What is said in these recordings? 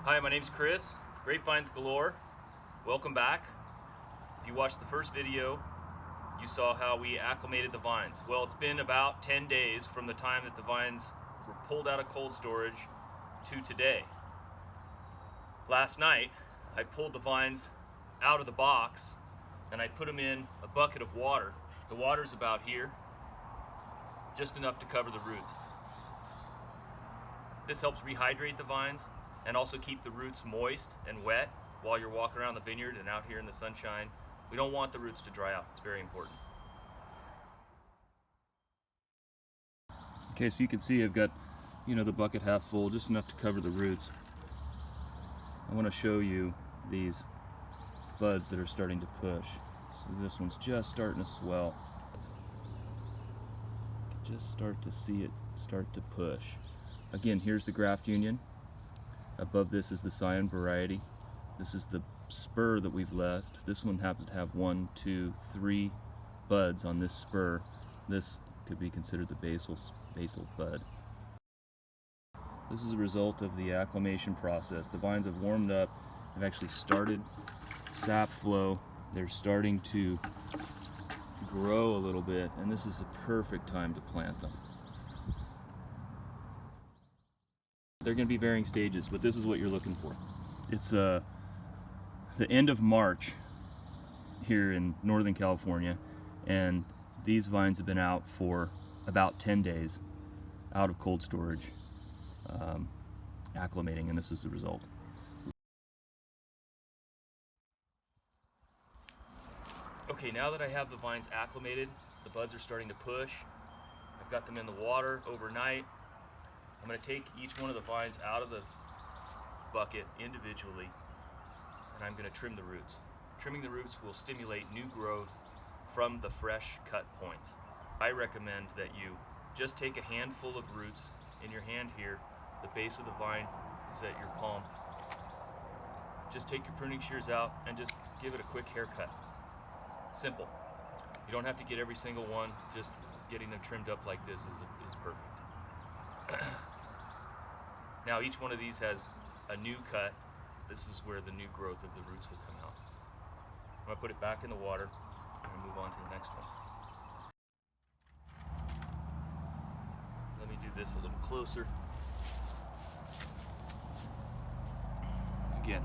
Hi, my name's Chris, Grapevines galore. Welcome back. If you watched the first video, you saw how we acclimated the vines. Well, it's been about 10 days from the time that the vines were pulled out of cold storage to today. Last night, I pulled the vines out of the box and I put them in a bucket of water. The water's about here, just enough to cover the roots. This helps rehydrate the vines and also keep the roots moist and wet while you're walking around the vineyard and out here in the sunshine. We don't want the roots to dry out. It's very important. Okay, so you can see I've got, the bucket half full, just enough to cover the roots. I want to show you these buds that are starting to push. So this one's just starting to swell. Just start to see it start to push. Again, here's the graft union. Above this is the Scion variety. This is the spur that we've left. This one happens to have 1, 2, 3 buds on this spur. This could be considered the basal bud. This is a result of the acclimation process. The vines have warmed up, have actually started sap flow. They're starting to grow a little bit, and this is the perfect time to plant them. They're going to be varying stages, but this is what you're looking for. It's the end of March here in Northern California, and these vines have been out for about 10 days out of cold storage, acclimating, and this is the result. Okay, now that I have the vines acclimated, the buds are starting to push. I've got them in the water overnight. I'm going to take each one of the vines out of the bucket individually, and I'm going to trim the roots. Trimming the roots will stimulate new growth from the fresh cut points. I recommend that you just take a handful of roots in your hand here. The base of the vine is at your palm. Just take your pruning shears out and just give it a quick haircut. Simple. You don't have to get every single one. Just getting them trimmed up like this is perfect. Now each one of these has a new cut. This is where the new growth of the roots will come out. I'm going to put it back in the water and move on to the next one. Let me do this a little closer. Again.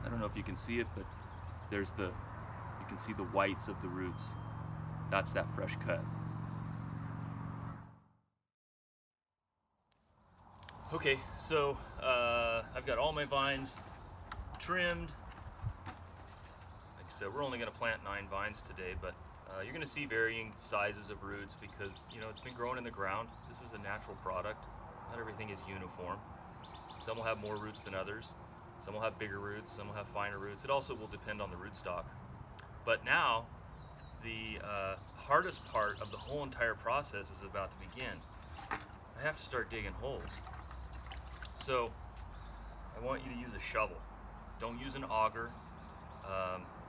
I don't know if you can see it, but you can see the whites of the roots. That's that fresh cut. Okay, so I've got all my vines trimmed. Like I said, we're only going to plant 9 vines today, but you're going to see varying sizes of roots because it's been growing in the ground. This is a natural product. Not everything is uniform. Some will have more roots than others. Some will have bigger roots, some will have finer roots. It also will depend on the rootstock. But now, the hardest part of the whole entire process is about to begin. I have to start digging holes. So, I want you to use a shovel. Don't use an auger.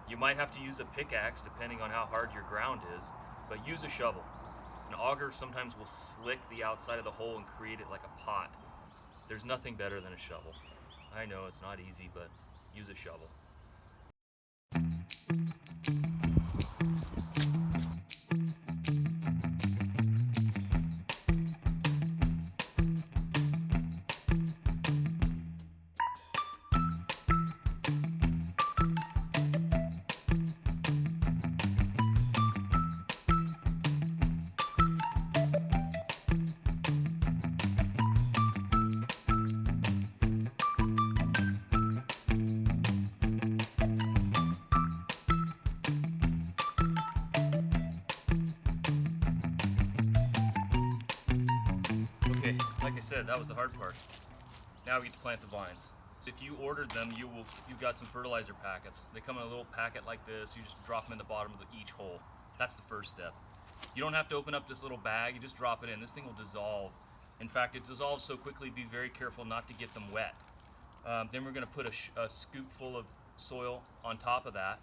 You might have to use a pickaxe depending on how hard your ground is, but use a shovel. An auger sometimes will slick the outside of the hole and create it like a pot. There's nothing better than a shovel. I know it's not easy, but use a shovel. Okay, like I said, that was the hard part. Now we get to plant the vines. If you ordered them, you got some fertilizer packets. They come in a little packet like this. You just drop them in the bottom of each hole. That's the first step. You don't have to open up this little bag. You just drop it in. This thing will dissolve. In fact, it dissolves so quickly, be very careful not to get them wet. Then we're going to put a scoop full of soil on top of that,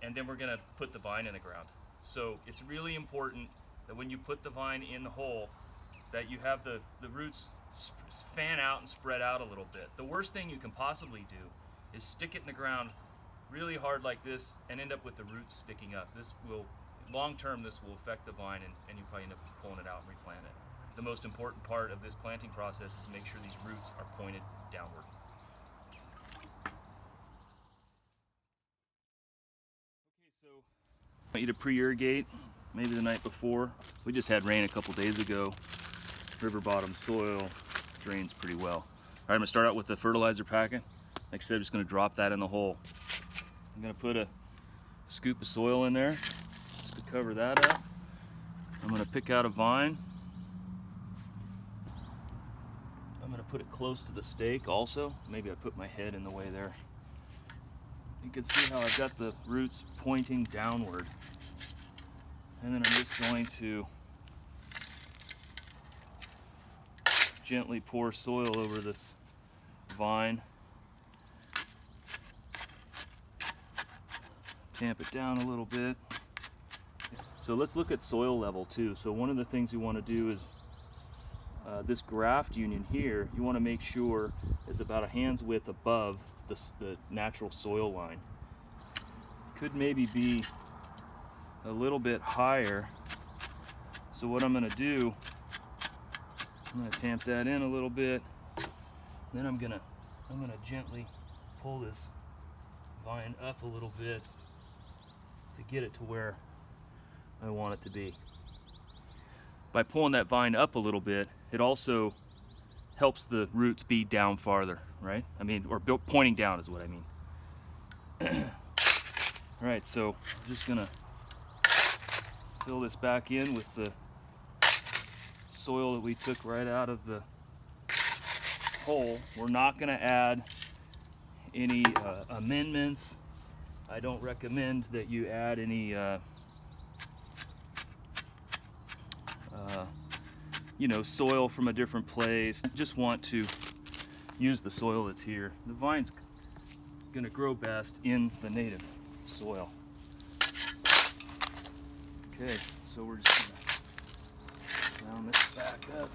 and then we're going to put the vine in the ground. So it's really important that when you put the vine in the hole, that you have the roots fan out and spread out a little bit. The worst thing you can possibly do is stick it in the ground really hard like this and end up with the roots sticking up. This will, long term, this will affect the vine, and you probably end up pulling it out and replant it. The most important part of this planting process is to make sure these roots are pointed downward. Okay, so I want you to pre-irrigate maybe the night before. We just had rain a couple days ago. River bottom soil drains pretty well. All right, I'm gonna start out with the fertilizer packet. Like I said, I'm just gonna drop that in the hole. I'm gonna put a scoop of soil in there just to cover that up. I'm gonna pick out a vine. I'm gonna put it close to the stake also. Maybe I put my head in the way there. You can see how I've got the roots pointing downward. And then I'm just going to gently pour soil over this vine. Tamp it down a little bit. So let's look at soil level too. So one of the things we want to do is this graft union here, you want to make sure is about a hand's width above the natural soil line. Could maybe be a little bit higher. So what I'm going to do, I'm going to tamp that in a little bit. Then I'm going to gently pull this vine up a little bit to get it to where I want it to be. By pulling that vine up a little bit, it also helps the roots be down farther, right? I mean, or pointing down is what I mean. All right, so I'm just gonna fill this back in with the soil that we took right out of the hole. We're not gonna add any amendments. I don't recommend that you add any soil from a different place. Just want to use the soil that's here. The vine's gonna grow best in the native soil. Okay, so we're just gonna round this back up.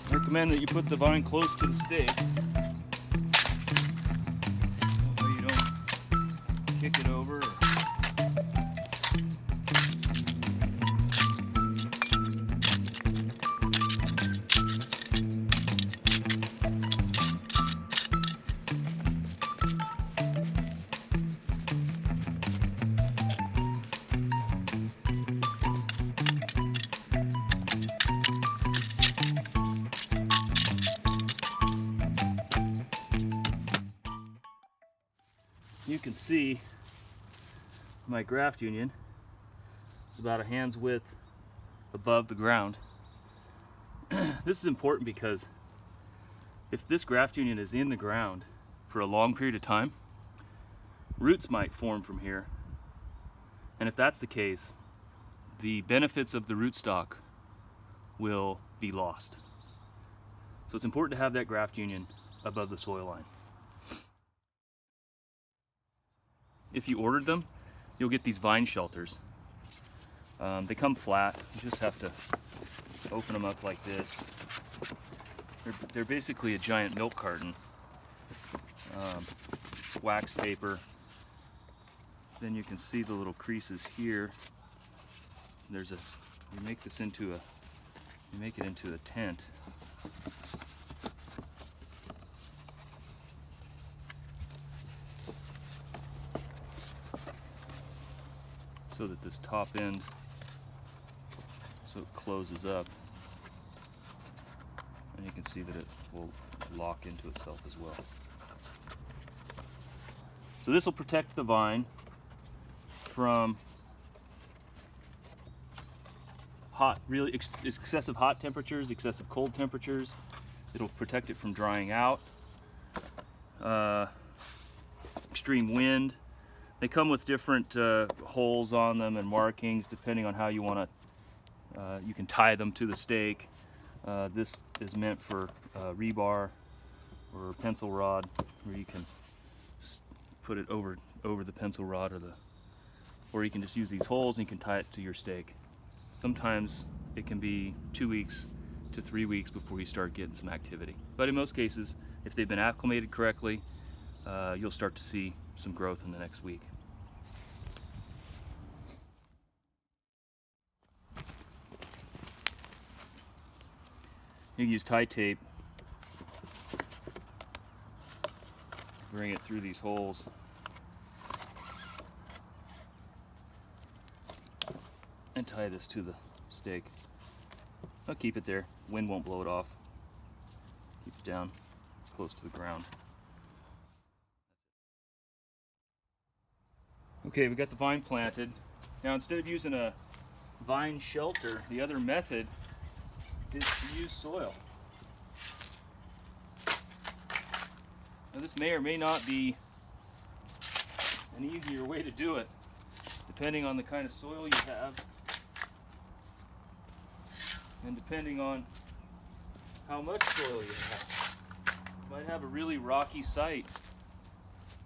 I recommend that you put the vine close to the stake so you don't kick it over. You can see my graft union. It's about a hand's width above the ground. This is important because if this graft union is in the ground for a long period of time, roots might form from here. And if that's the case, the benefits of the rootstock will be lost. So it's important to have that graft union above the soil line. If you ordered them, you'll get these vine shelters. They come flat. You just have to open them up like this. They're basically a giant milk carton. Wax paper. Then you can see the little creases here. You make it into a tent. So that this top end, so it closes up, and you can see that it will lock into itself as well. So this will protect the vine from excessive hot temperatures, excessive cold temperatures. It'll protect it from drying out, extreme wind. They come with different holes on them and markings depending on how you want You can tie them to the stake. This is meant for rebar or pencil rod, where you can put it over the pencil rod, or you can just use these holes and you can tie it to your stake. Sometimes it can be 2 weeks to 3 weeks before you start getting some activity. But in most cases, if they've been acclimated correctly, you'll start to see some growth in the next week. You can use tie tape, bring it through these holes, and tie this to the stake. I'll keep it there. Wind won't blow it off. Keep it down close to the ground. Okay, we got the vine planted. Now, instead of using a vine shelter, the other method is to use soil. Now, this may or may not be an easier way to do it, depending on the kind of soil you have and depending on how much soil you have. You might have a really rocky site,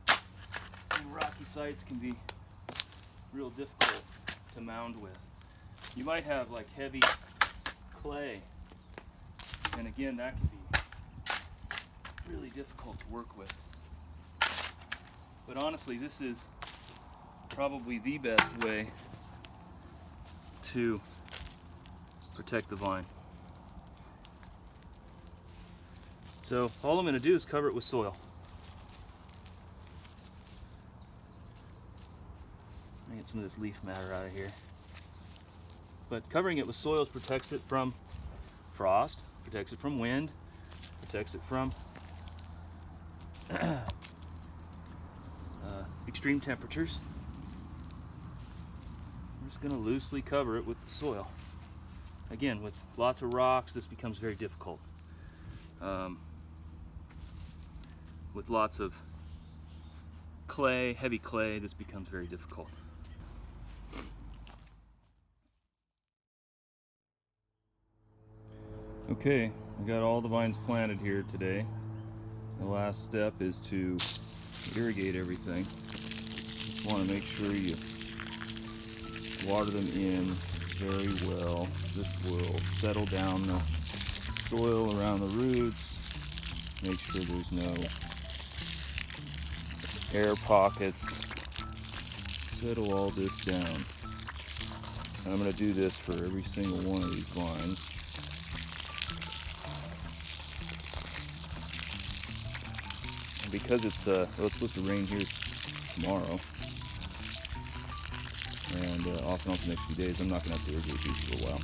and rocky sites can be real difficult to mound with. You might have like heavy clay, and again, that can be really difficult to work with. But honestly, this is probably the best way to protect the vine. So all I'm going to do is cover it with soil. Let me get some of this leaf matter out of here. But covering it with soil protects it from frost, protects it from wind, protects it from extreme temperatures. I'm just going to loosely cover it with the soil. Again, with lots of rocks, this becomes very difficult. With lots of clay, heavy clay, this becomes very difficult. Okay, we got all the vines planted here today. The last step is to irrigate everything. Just want to make sure you water them in very well. This will settle down the soil around the roots. Make sure there's no air pockets. Settle all this down. I'm going to do this for every single one of these vines. And because it's supposed to rain here tomorrow, and off and on for the next few days, I'm not going to have to irrigate these for a while.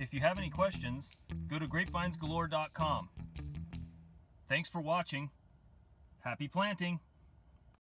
If you have any questions, go to grapevinesgalore.com. Thanks for watching. Happy planting!